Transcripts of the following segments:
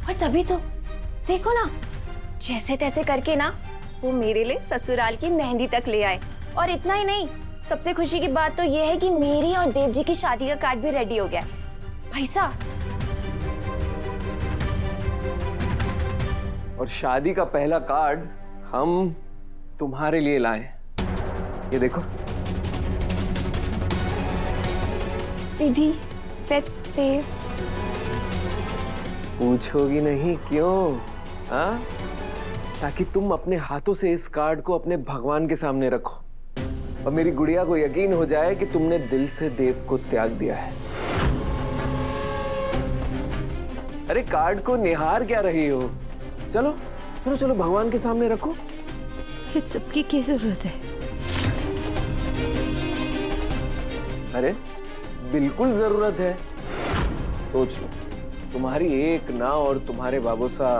और तभी तो देखो ना, जैसे तैसे करके ना वो मेरे लिए ससुराल की मेहंदी तक ले आए। और इतना ही नहीं, सबसे खुशी की बात तो ये है कि मेरी और देव जी की शादी का कार्ड भी रेडी हो गया है। भाई साहब, और शादी का पहला कार्ड हम तुम्हारे लिए लाए। ये देखो। दीदी, लेट्स स्टे। पूछोगी नहीं क्यों? हाँ, ताकि तुम अपने हाथों से इस कार्ड को अपने भगवान के सामने रखो और मेरी गुड़िया को यकीन हो जाए कि तुमने दिल से देव को त्याग दिया है। अरे कार्ड को निहार क्या रही हो? चलो चलो चलो, भगवान के सामने रखो। ये सबकी क्या जरूरत है? अरे बिल्कुल जरूरत है। सोच लो, तुम्हारी एक ना और तुम्हारे बाबूसा।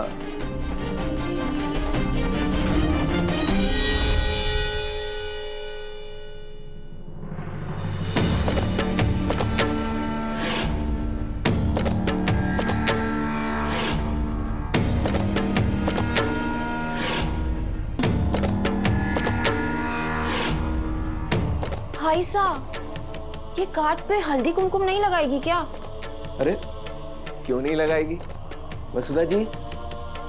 भाई साहब, ये कार्ड पे हल्दी कुमकुम नहीं लगाएगी क्या? अरे क्यों नहीं लगाएगी? वसुधा जी,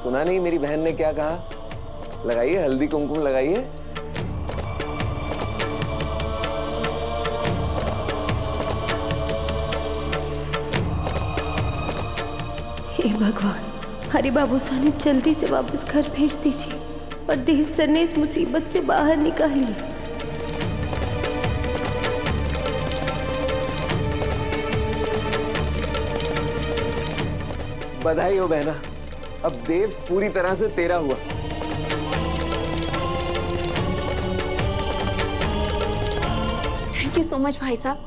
सुना नहीं मेरी बहन ने क्या कहा? लगाइए, हल्दी कुमकुम लगाइए। हे भगवान, हरि बाबू सा ने जल्दी से वापस घर भेज दीजिए और देव सर ने इस मुसीबत से बाहर निकालिए। बधाई हो बहना, अब देव पूरी तरह से तेरा हुआ। थैंक यू सो मच भाई साहब।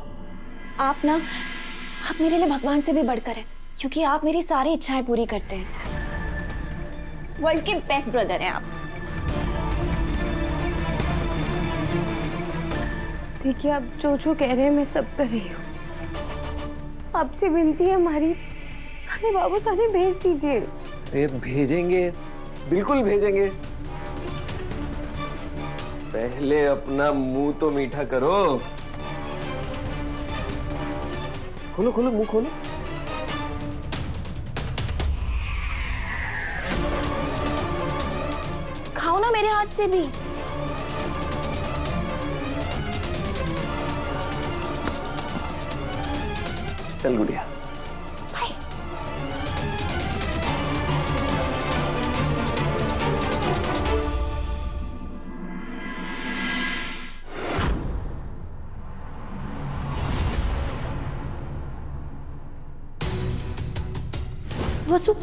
आप मेरे लिए भगवान से भी बढ़कर हैं, क्योंकि आप मेरी सारी इच्छाएं पूरी करते हैं। वर्ल्ड के बेस्ट ब्रदर हैं आप। देखिए, आप जो कह रहे हैं मैं सब कर रही हूँ। आपसे विनती है हमारी, हमें बाबू साहब भेज दीजिए। अरे भेजेंगे, बिल्कुल भेजेंगे। पहले अपना मुंह तो मीठा करो। खोलो खोलो, मुंह खोलो। खाओ ना मेरे हाथ से भी। चल गुड़िया। वसु,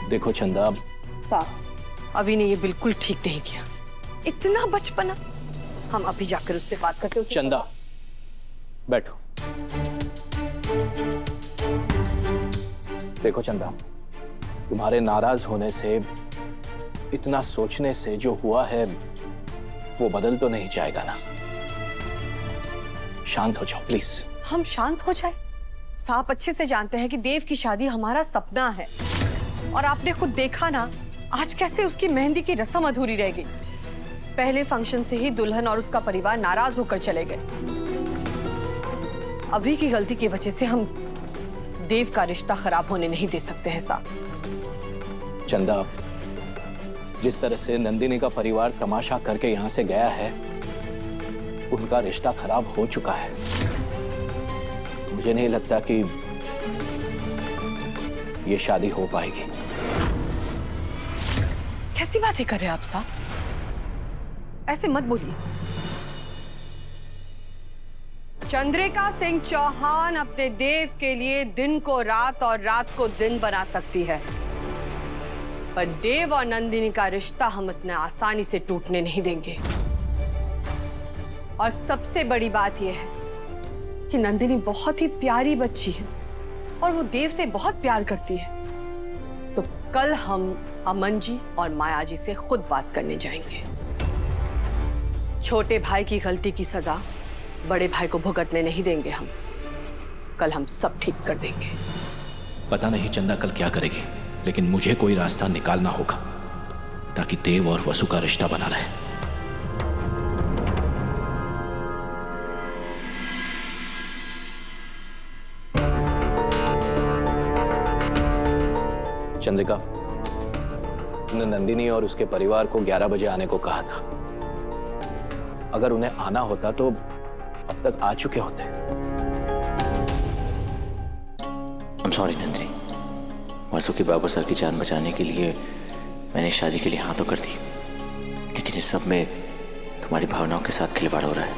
देखो चंदा, साहब अभी ने ये बिल्कुल ठीक नहीं किया। इतना बचपना। हम अभी जाकर उससे बात करते हैं। चंदा बैठो। देखो चंदा, तुम्हारे नाराज होने से, इतना सोचने से जो हुआ है वो बदल तो नहीं जाएगा ना। शांत हो जाओ प्लीज। हम शांत हो जाए? साहब अच्छे से जानते हैं कि देव की शादी हमारा सपना है, और आपने खुद देखा ना आज कैसे उसकी मेहंदी की रस्म अधूरी रह गई। पहले फंक्शन से ही दुल्हन और उसका परिवार नाराज होकर चले गए। अभी की गलती की वजह से हम देव का रिश्ता खराब होने नहीं दे सकते हैं साहब। चंदा, जिस तरह से नंदिनी का परिवार तमाशा करके यहां से गया है, उनका रिश्ता खराब हो चुका है। मुझे नहीं लगता कि ये शादी हो पाएगी। कैसी बातें कर रहे हैं आप साहब? ऐसे मत बोलिए। चंद्रिका सिंह चौहान अपने देव के लिए दिन को रात और रात को दिन बना सकती है, पर देव और नंदिनी का रिश्ता हम इतने आसानी से टूटने नहीं देंगे। और सबसे बड़ी बात यह है कि नंदिनी बहुत ही प्यारी बच्ची है और वो देव से बहुत प्यार करती है, तो कल हम अमन जी और माया जी से खुद बात करने जाएंगे। छोटे भाई की गलती की सजा बड़े भाई को भुगतने नहीं देंगे हम। कल हम सब ठीक कर देंगे। पता नहीं चंदा कल क्या करेगी, लेकिन मुझे कोई रास्ता निकालना होगा ताकि देव और वसु का रिश्ता बना रहे। चंद्रिका, तुमने नंदिनी और उसके परिवार को 11 बजे आने को कहा था। अगर उन्हें आना होता तो अब तक आ चुके होते। I'm sorry नंदिनी, वसु के बाबू सर की जान बचाने के लिए मैंने शादी के लिए हाँ तो कर दी, लेकिन इस सब में तुम्हारी भावनाओं के साथ खिलवाड़ हो रहा है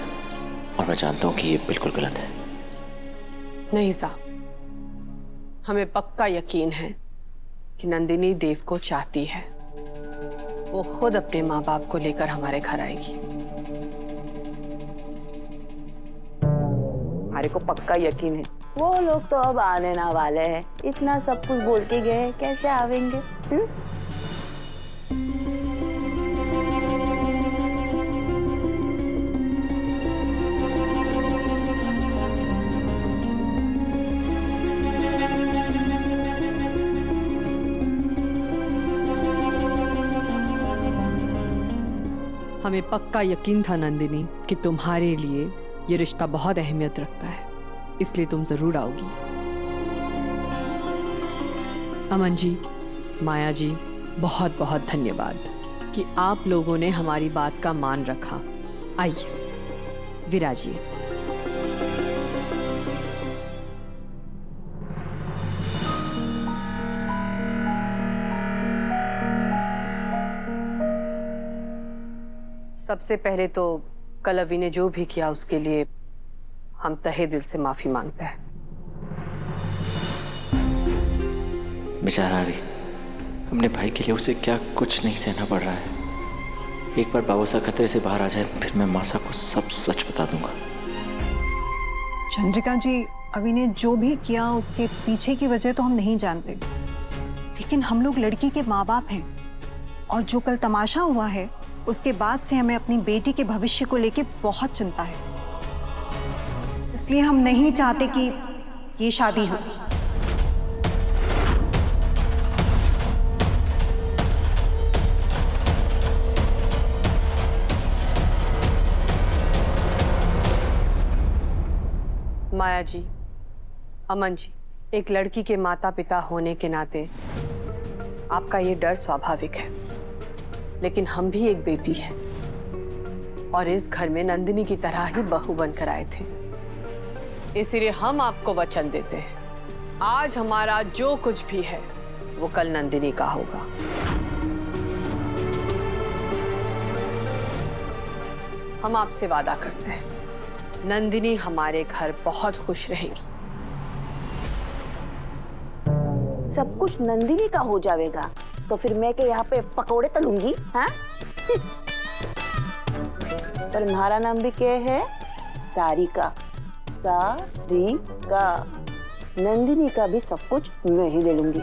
और मैं जानता हूँ कि ये बिल्कुल गलत है। नहीं साहब, हमें पक्का यकीन है कि नंदिनी देव को चाहती है। वो खुद अपने माँ बाप को लेकर हमारे घर आएगी। हमारे को पक्का यकीन है वो लोग तो अब आने ना वाले हैं। इतना सब कुछ बोल के गए, कैसे आवेंगे? हमें पक्का यकीन था नंदिनी कि तुम्हारे लिए ये रिश्ता बहुत अहमियत रखता है, इसलिए तुम जरूर आओगी। अमन जी, माया जी, बहुत बहुत धन्यवाद कि आप लोगों ने हमारी बात का मान रखा। आइए विराजिए। सबसे पहले तो कल अवी ने जो भी किया उसके लिए हम तहे दिल से माफी मांगते हैं। बेचारा अभी, अपने भाई के लिए उसे क्या कुछ नहीं सहना पड़ रहा है। एक बार बाबू सा खतरे से बाहर आ जाए, फिर मैं मासा को सब सच बता दूंगा। चंद्रिका जी, अभी ने जो भी किया उसके पीछे की वजह तो हम नहीं जानते, लेकिन हम लोग लड़की के माँ बाप हैं और जो कल तमाशा हुआ है उसके बाद से हमें अपनी बेटी के भविष्य को लेके बहुत चिंता है। इसलिए हम नहीं चाहते कि ये शादी हो। माया जी, अमन जी, एक लड़की के माता पिता होने के नाते आपका ये डर स्वाभाविक है, लेकिन हम भी एक बेटी है और इस घर में नंदिनी की तरह ही बहू बनकर आए थे। इसलिए हम आपको वचन देते हैं, आज हमारा जो कुछ भी है वो कल नंदिनी का होगा। हम आपसे वादा करते हैं, नंदिनी हमारे घर बहुत खुश रहेगी। सब कुछ नंदिनी का हो जाएगा तो फिर मैं के यहाँ पे पकौड़े तलूंगी, हाँ? पर हमारा नाम भी क्या है? सारिका। सारिका। नंदिनी का भी सब कुछ मैं ही ले लूंगी।